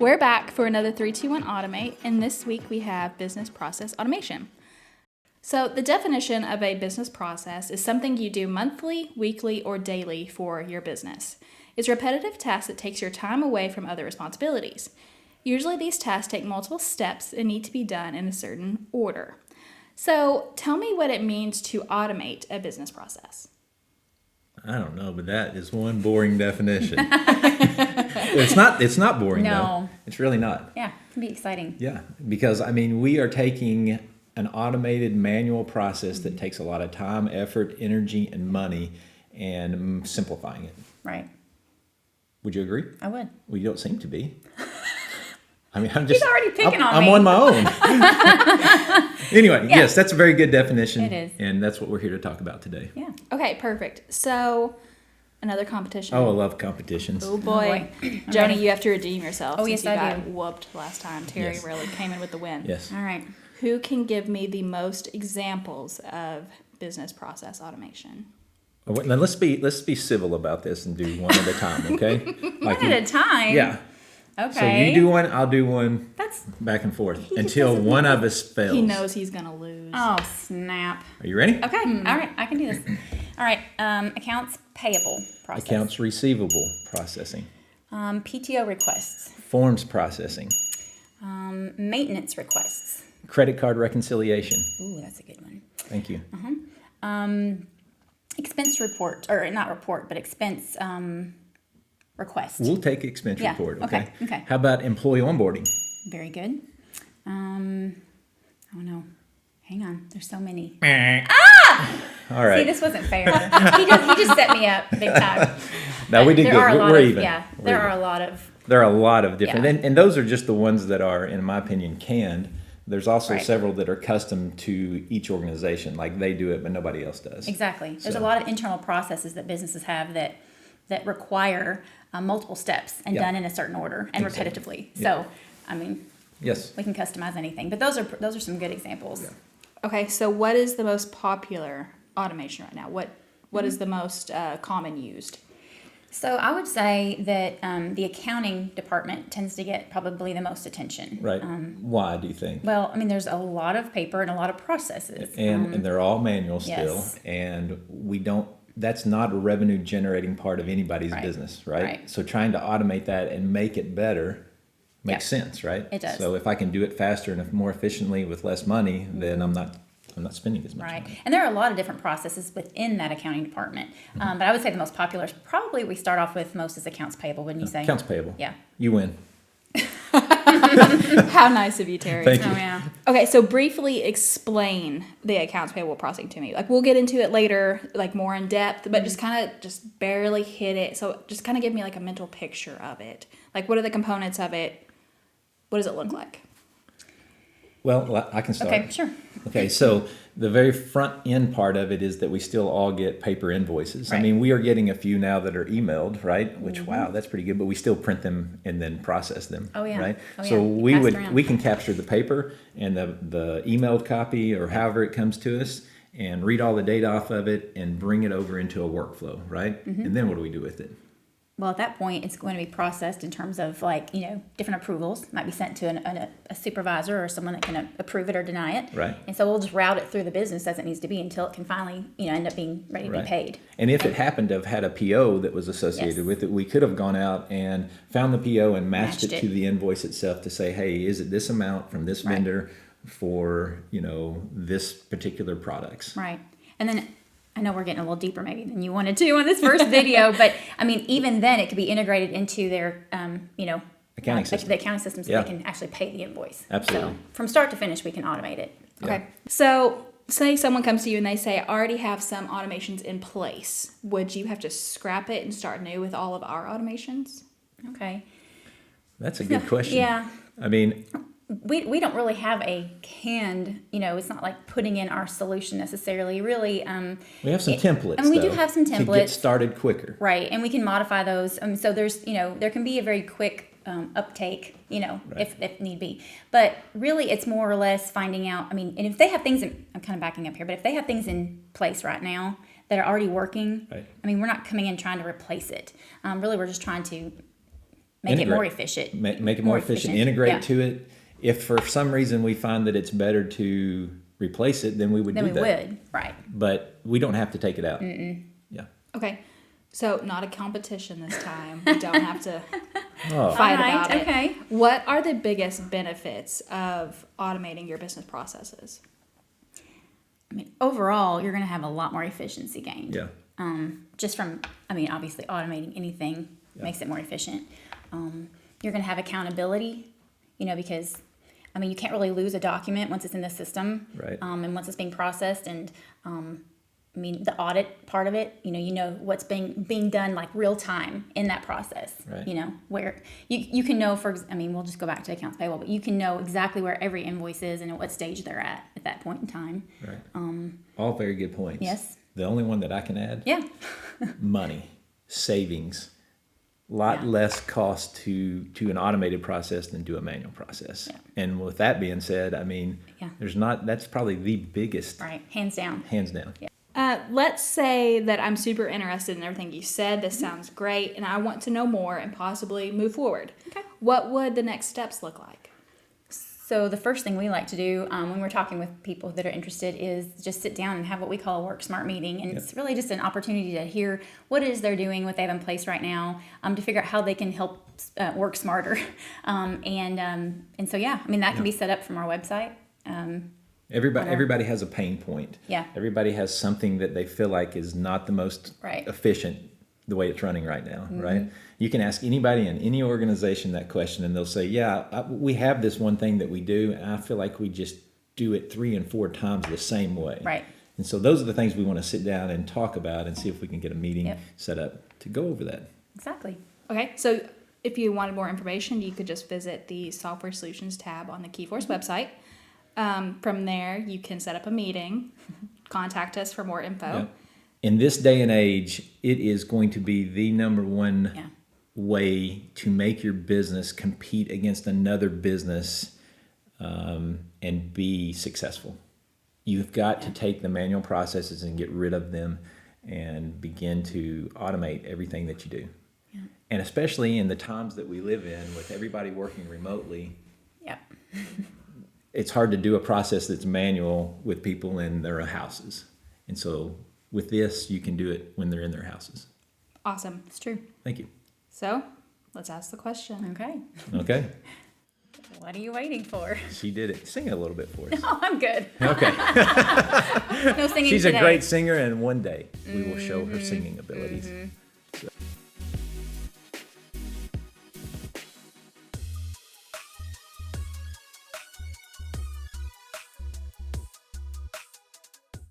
We're back for another 3-2-1 Automate, and this week we have business process automation. So the definition of a business process is something you do monthly, weekly, or daily for your business. It's a repetitive task that takes your time away from other responsibilities. Usually these tasks take multiple steps and need to be done in a certain order. So tell me what it means to automate a business process. I don't know, but that is one boring definition. It's not boring, No. though. It's really not. Yeah, it can be exciting. Yeah, because, we are taking an automated manual process that takes a lot of time, effort, energy, and money and simplifying it. Right. Would you agree? I would. Well, you don't seem to be. I'm just... He's already picking on I'm me. on my own. Anyway, Yeah. yes, that's a very good definition. It is. And that's what we're here to talk about today. Yeah. Okay, perfect. So another competition. Oh, I love competitions. Oh boy. Oh, boy. Joni, ready. you have to redeem yourself Oh, since yes, you I got do. whooped last time. Terry Yes. really came in with the win. Yes. All right. Who can give me the most examples of business process automation? Now let's be civil about this and do one at a time, okay? One at a time. Yeah. Okay. So you do one, I'll do one, That's. back and forth just until doesn't one of us fails. He knows he's going to lose. Oh snap. Are you ready? Okay. All right. I can do this. All right. Accounts payable process. Accounts receivable processing, PTO requests. forms processing, Maintenance requests. credit card reconciliation. Ooh, that's a good one. Thank you. Expense report, or not report, but expense request. We'll take expense Yeah, report, okay, okay? okay. How about employee onboarding? Very good. Oh no. Hang on. There's so many. All right. See, this wasn't fair. he just set me up big time. No, we did There good. are a lot We're of, even. Yeah, We're there even. are a lot of. There are a lot of different, Yeah. and those are just the ones that are, in my opinion, canned. There's also Right. several that are custom to each organization, like they do it, but nobody else does. Exactly. There's So- a lot of internal processes that businesses have that require multiple steps and Yeah. done in a certain order and Exactly. repetitively. Yeah. So, Yes. we can customize anything, but those are some good examples. Yeah. Okay, so what is the most popular automation right now? What is the most common used? So I would say that the accounting department tends to get probably the most attention. Right. Why do you think? Well, there's a lot of paper and a lot of processes. And they're all manual still, yes. and that's not a revenue generating part of anybody's Right. business, right? Right. So trying to automate that and make it better makes Yeah. sense, right? It does. So if I can do it faster and more efficiently with less money, then I'm not spending as much Right. money. And there are a lot of different processes within that accounting department. But I would say the most popular is probably we start off with most is accounts payable, wouldn't you say? Accounts payable. Yeah. You win. How nice of you, Terry. Thank you. Oh, yeah. Okay, so briefly explain the accounts payable processing to me. Like we'll get into it later, like more in depth, but just kind of just barely hit it. So just kind of give me like a mental picture of it. Like what are the components of it? What does it look like? Well, I can start. Okay, sure. Okay, so the very front end part of it is that we still all get paper invoices. Right. We are getting a few now that are emailed, right? Which, wow, that's pretty good, but we still print them and then process them. Oh, yeah. Right? Oh, So yeah. Pass it around. we can capture the paper and the emailed copy or however it comes to us and read all the data off of it and bring it over into a workflow, right? Mm-hmm. And then what do we do with it? Well, at that point, it's going to be processed in terms of different approvals. It might be sent to a supervisor or someone that can approve it or deny it. Right. And so we'll just route it through the business as it needs to be until it can finally, end up being ready to Right. be paid. And if it happened to have had a PO that was associated Yes. with it, we could have gone out and found the PO and matched Matched it it. to the invoice itself to say, hey, is it this amount from this Right. vendor for, this particular products? Right. And then I know we're getting a little deeper maybe than you wanted to on this first video, but even then it could be integrated into their, Accounting system. the accounting system so Yeah. they can actually pay the invoice. Absolutely. So from start to finish, we can automate it. Okay. So say someone comes to you and they say, I already have some automations in place. Would you have to scrap it and start new with all of our automations? Okay. That's a good question. Yeah. We We don't really have a canned, it's not like putting in our solution necessarily. Really, have some templates. we do though, have some to get templates. started quicker. right, and we can modify those. So there's, there can be a very quick uptake, if need be. But really, it's more or less finding out. And if they have things, I'm kind of backing up here, but if they have things in place right now that are already working, Right. we're not coming in trying to replace it. Really, we're just trying to make it more Integrate. efficient. Make it more efficient, integrate yeah. to it. If for some reason we find that it's better to replace it, then we would Then do we that. would, right? But we don't have to take it out. Yeah. Okay. So not a competition this time. We don't have to Oh, fight All right, about it. okay. What are the biggest benefits of automating your business processes? I mean, overall, you're going to have a lot more efficiency gained. yeah. Just from, I mean, obviously automating anything makes it more efficient. You're going to have accountability, because, I mean, you can't really lose a document once it's in the system. Right. And once it's being processed and, I mean, the audit part of it, you know what's being done like real time in that process. Right. Where you can know I mean, we'll just go back to accounts payable, but you can know exactly where every invoice is and at what stage they're at that point in time. Right. All very good points. Yes. The only one that I can add, Yeah. money, savings, lot less cost to an automated process than to a manual process. Yeah. And with that being said, I mean, Yeah. that's probably the biggest, Right. Hands down. hands down. Yeah. Let's say that I'm super interested in everything you said. This sounds great, and I want to know more and possibly move forward. Okay. What would the next steps look like? So the first thing we like to do when we're talking with people that are interested is just sit down and have what we call a Work Smart meeting. And it's really just an opportunity to hear what it is they're doing, what they have in place right now, to figure out how they can help work smarter. And so, yeah, I mean, that can be set up from our website. Everybody has a pain point. Yeah. Everybody has something that they feel like is not the most Right. efficient the way it's running right now, right? You can ask anybody in any organization that question and they'll say, yeah, we have this one thing that we do, and I feel like we just do it 3 and 4 times the same way. Right. And so those are the things we want to sit down and talk about and see if we can get a meeting Yep. set up to go over that. Exactly. Okay, so if you wanted more information, you could just visit the Software Solutions tab on the Keyforce website. From there, you can set up a meeting, contact us for more info. Yep. In this day and age, it is going to be the number one Yeah. way to make your business compete against another business and be successful. You've got to take the manual processes and get rid of them and begin to automate everything that you do. Yeah. And especially in the times that we live in with everybody working remotely, Yeah. it's hard to do a process that's manual with people in their houses. And so with this, you can do it when they're in their houses. Awesome. It's true. Thank you. So let's ask the question. Okay. Okay. What are you waiting for? She did it. Sing it a little bit for us. Oh, I'm good. Okay. No singing She's today. a great singer, and one day we will show her singing abilities.